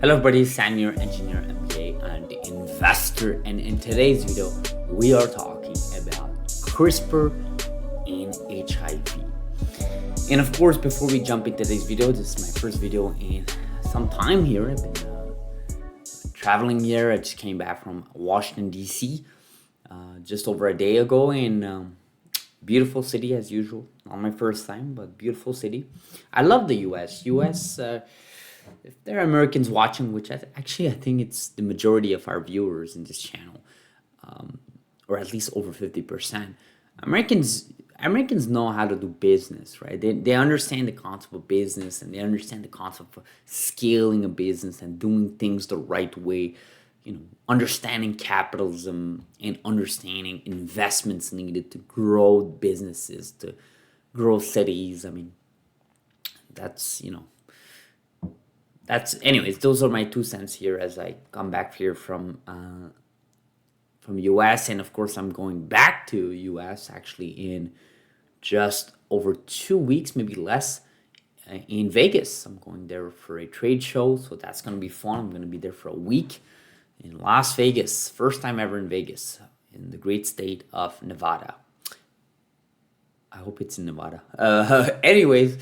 Hello everybody, Sam here, engineer, MBA, and investor. And in today's video, we are talking about CRISPR and HIV. And of course, before we jump into today's video, this is my first video in some time here. I've been traveling here. I just came back from Washington, D.C. Just over a day ago in beautiful city as usual. Not my first time, but beautiful city. I love the U.S. If there are Americans watching, which I think it's the majority of our viewers in this channel, or at least over 50%, Americans know how to do business, right? They understand the concept of business, and they understand the concept of scaling a business and doing things the right way. Understanding capitalism and understanding investments needed to grow businesses, to grow cities. I mean, that's anyways. Those are my 2 cents here as I come back here from US, and of course I'm going back to US actually in just over 2 weeks, maybe less, in Vegas. I'm going there for a trade show, so that's gonna be fun. I'm gonna be there for a week in Las Vegas, first time ever in Vegas, in the great state of Nevada. I hope it's in Nevada. Anyways,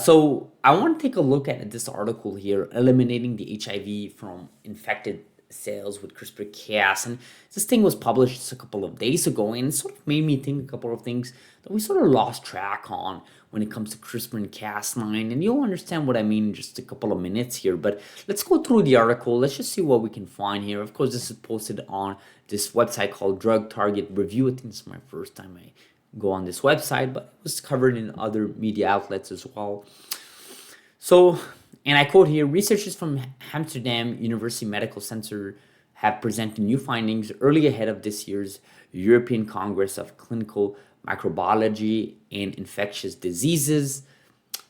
so I want to take a look at this article here, eliminating the HIV from infected cells with CRISPR-Cas, and this thing was published just a couple of days ago, and it sort of made me think a couple of things that we sort of lost track on when it comes to CRISPR and Cas9, and you'll understand what I mean in just a couple of minutes here. But let's go through the article. Let's just see what we can find here. Of course, this is posted on this website called Drug Target Review. I think it's my first time I go on this website, but it was covered in other media outlets as well. So, and I quote here, researchers from Amsterdam University Medical Center have presented new findings early ahead of this year's European Congress of Clinical Microbiology and Infectious Diseases.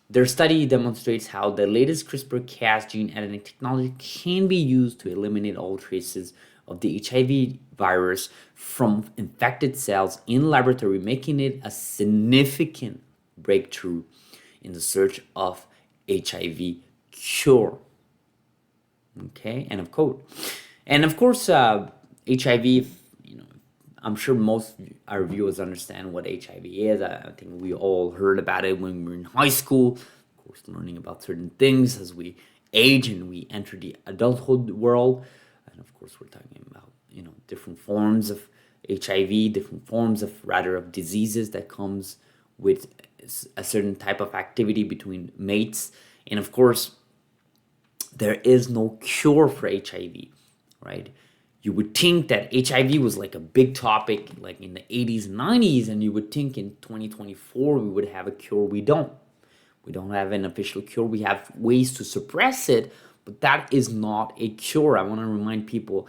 Their study demonstrates how the latest CRISPR-Cas gene editing technology can be used to eliminate all traces of the HIV virus from infected cells in laboratory, making it a significant breakthrough in the search of HIV cure. Okay, end of quote. And of course, HIV, I'm sure most of our viewers understand what HIV is. I think we all heard about it when we were in high school, of course, learning about certain things as we age and we enter the adulthood world. And of course, we're talking about, different forms of HIV, different forms of diseases that comes with a certain type of activity between mates. And of course, there is no cure for HIV, right? You would think that HIV was like a big topic like in the 80s and 90s, and you would think in 2024 we would have a cure. We don't. We don't have an official cure. We have ways to suppress it, but that is not a cure. I want to remind people,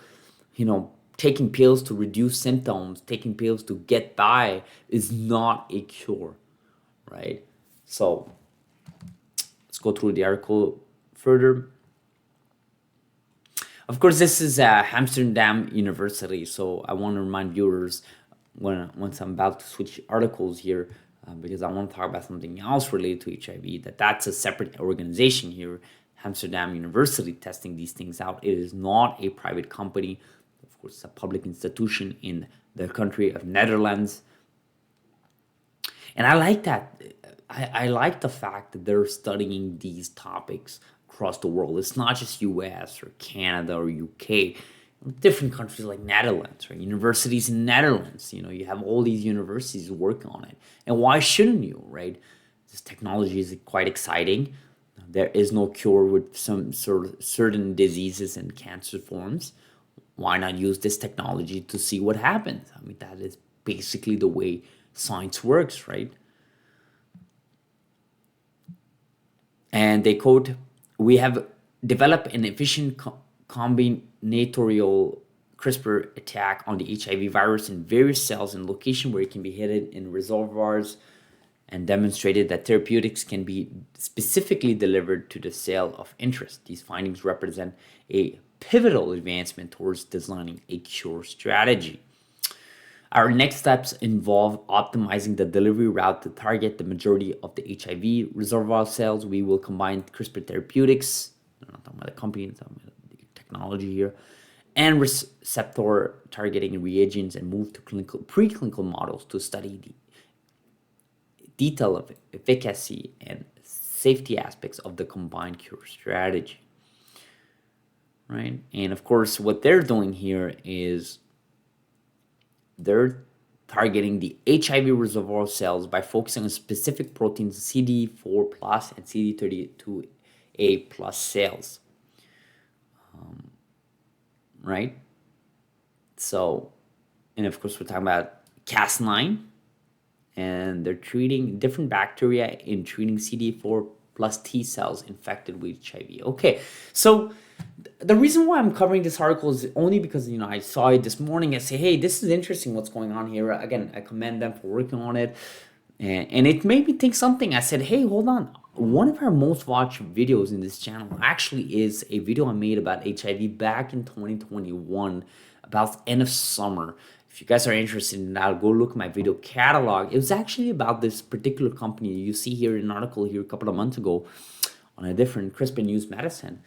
taking pills to reduce symptoms, taking pills to get by is not a cure, right? So let's go through the article further. Of course, this is Amsterdam University, so I want to remind viewers once I'm about to switch articles here, because I want to talk about something else related to HIV, that's a separate organization here, Amsterdam University, testing these things out. It is not a private company. Of course, it's a public institution in the country of Netherlands. And I like that. I like the fact that they're studying these topics across the world. It's not just US or Canada or UK. Different countries like Netherlands, right? Universities in Netherlands. You have all these universities working on it. And why shouldn't you, right? This technology is quite exciting. There is no cure with some sort of certain diseases and cancer forms. Why not use this technology to see what happens? I mean, that is basically the way science works, right? And they quote, we have developed an efficient combinatorial CRISPR attack on the HIV virus in various cells and location where it can be hidden in reservoirs, and demonstrated that therapeutics can be specifically delivered to the cell of interest. These findings represent a pivotal advancement towards designing a cure strategy. Our next steps involve optimizing the delivery route to target the majority of the HIV reservoir cells. We will combine CRISPR therapeutics, I'm not talking about the company, I'm talking about the technology here, and receptor targeting reagents and move to preclinical models to study the detail of efficacy and safety aspects of the combined cure strategy. Right? And of course, what they're doing here is they're targeting the HIV reservoir cells by focusing on specific proteins CD4 plus and CD32A plus cells. Right? So, and of course, we're talking about Cas9, and they're treating different bacteria in treating CD4 plus T cells infected with HIV. Okay, so the reason why I'm covering this article is only because I saw it this morning. I say, hey, this is interesting. What's going on here? Again, I commend them for working on it, and it made me think something. I said, hey, hold on. One of our most watched videos in this channel actually is a video I made about HIV back in 2021, about end of summer. If you guys are interested in that, go look at my video catalog. It was actually about this particular company you see here in an article here a couple of months ago on a different Crispr News Medicine.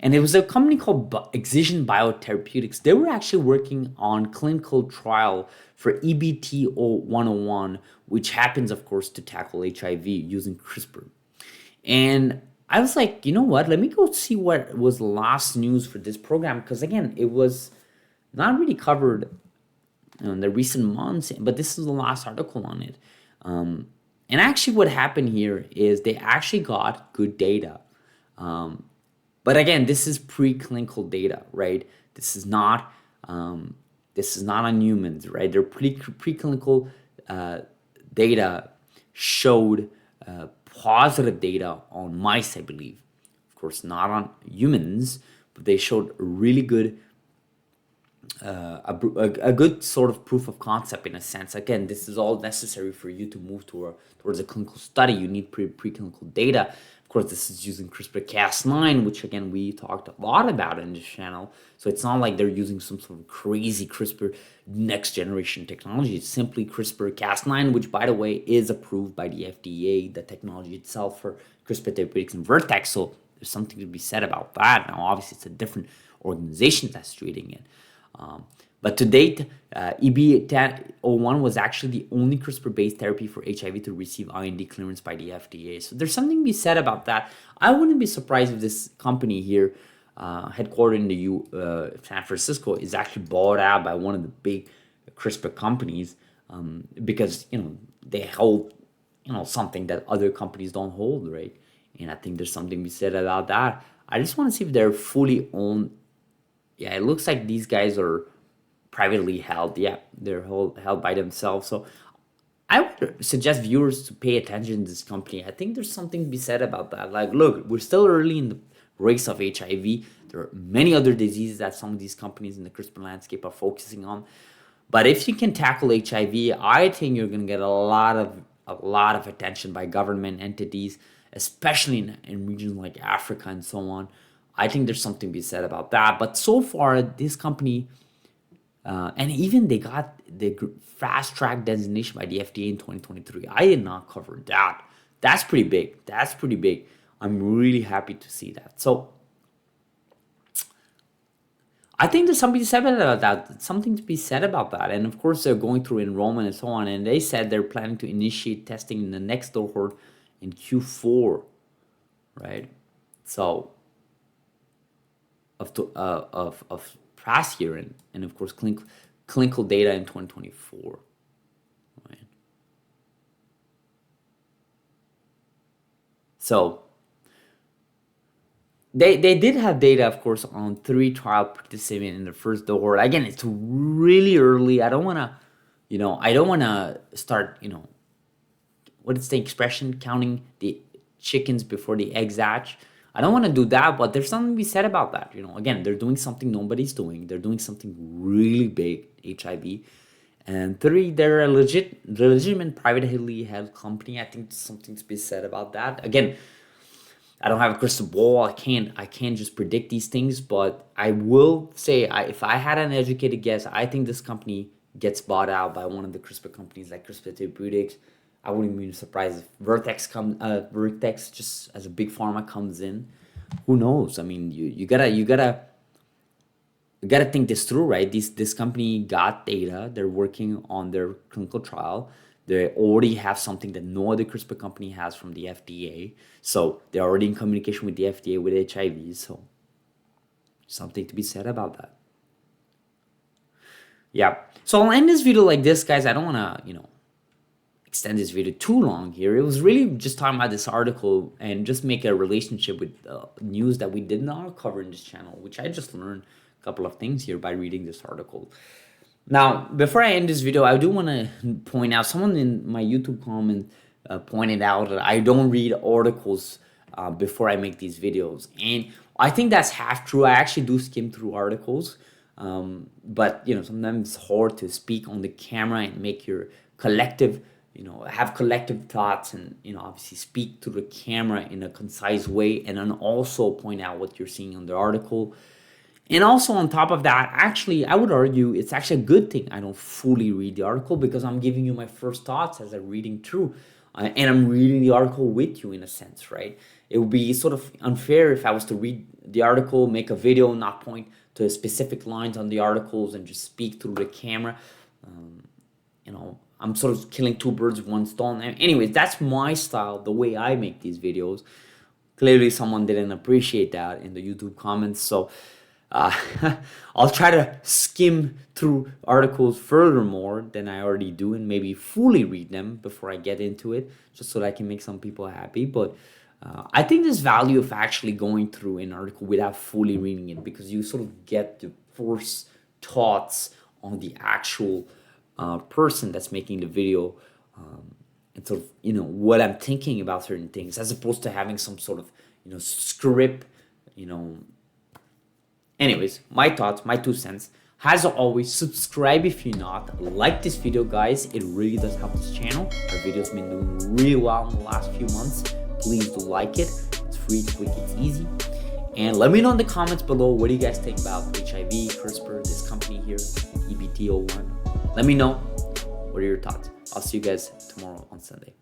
And it was a company called Excision Biotherapeutics. They were actually working on clinical trial for EBT-101, which happens, of course, to tackle HIV using CRISPR. And I was like, you know what? Let me go see what was the last news for this program. Because, again, it was not really covered in the recent months, but this is the last article on it. And actually what happened here is they actually got good data. But again, this is preclinical data, right? This is not on humans, right? Their preclinical data showed positive data on mice, I believe. Of course, not on humans, but they showed really good, a good sort of proof of concept in a sense. Again, this is all necessary for you to move towards a clinical study. You need preclinical data. Of course, this is using CRISPR-Cas9, which again, we talked a lot about in this channel. So it's not like they're using some sort of crazy CRISPR next generation technology. It's simply CRISPR-Cas9, which by the way, is approved by the FDA, the technology itself for CRISPR Therapeutics and Vertex. So there's something to be said about that. Now, obviously, it's a different organization that's treating it. But to date, EB-1001 was actually the only CRISPR-based therapy for HIV to receive IND clearance by the FDA. So there's something to be said about that. I wouldn't be surprised if this company here, headquartered in the San Francisco, is actually bought out by one of the big CRISPR companies, because they hold something that other companies don't hold, right? And I think there's something to be said about that. I just want to see if they're fully owned. Yeah, it looks like these guys are privately held. Yeah, they're held by themselves. So I would suggest viewers to pay attention to this company. I think there's something to be said about that. Like, look, we're still early in the race of HIV. There are many other diseases that some of these companies in the CRISPR landscape are focusing on. But if you can tackle HIV, I think you're going to get a lot of attention by government entities, especially in regions like Africa and so on. I think there's something to be said about that. But so far, this company, and even they got the fast track designation by the FDA in 2023. I did not cover that. That's pretty big. That's pretty big. I'm really happy to see that. So I think there's something to be said about that. Something to be said about that. And of course, they're going through enrollment and so on. And they said they're planning to initiate testing in the next cohort in Q4, right? So of past year and of course clinical data in 2024, right? So they did have data, of course, on 3 trial participants in the first cohort. Again, it's really early. I don't want to start, what is the expression, counting the chickens before the eggs hatch. I don't want to do that, but there's something to be said about that. Again, they're doing something nobody's doing. They're doing something really big, HIV. And 3, they're a legitimate privately held company. I think there's something to be said about that. Again, I don't have a crystal ball. I can't just predict these things, but I will say, if I had an educated guess, I think this company, gets bought out by one of the CRISPR companies like CRISPR Therapeutics. I wouldn't be surprised if Vertex just as a big pharma comes in. Who knows? I mean, you gotta think this through, right? This company got data. They're working on their clinical trial. They already have something that no other CRISPR company has from the FDA. So they're already in communication with the FDA with HIV. So something to be said about that. Yeah. So I'll end this video like this, guys. I don't want to, extend this video too long here. It was really just talking about this article and just make a relationship with news that we did not cover in this channel, which I just learned a couple of things here by reading this article. Now, before I end this video, I do want to point out, someone in my YouTube comment pointed out that I don't read articles before I make these videos. And I think that's half true. I actually do skim through articles. But, sometimes it's hard to speak on the camera and make your collective, have collective thoughts and, obviously speak to the camera in a concise way and then also point out what you're seeing on the article. And also on top of that, actually, I would argue it's actually a good thing I don't fully read the article because I'm giving you my first thoughts as I'm reading through. And I'm reading the article with you in a sense, right? It would be sort of unfair if I was to read the article, make a video, not point to specific lines on the articles and just speak through the camera. I'm sort of killing two birds with one stone. Anyways, that's my style, the way I make these videos. Clearly, someone didn't appreciate that in the YouTube comments. So I'll try to skim through articles furthermore than I already do and maybe fully read them before I get into it, just so that I can make some people happy. But I think there's value of actually going through an article without fully reading it because you sort of get the first thoughts on the actual person that's making the video and sort of, what I'm thinking about certain things as opposed to having some sort of, script, Anyways, my thoughts, my 2 cents. As always, subscribe if you're not. Like this video, guys. It really does help this channel. Our video's been doing really well in the last few months. Please do like it. It's free, it's quick, it's easy. And let me know in the comments below, what do you guys think about HIV, CRISPR, this company here, EBT01. Let me know. What are your thoughts? I'll see you guys tomorrow on Sunday.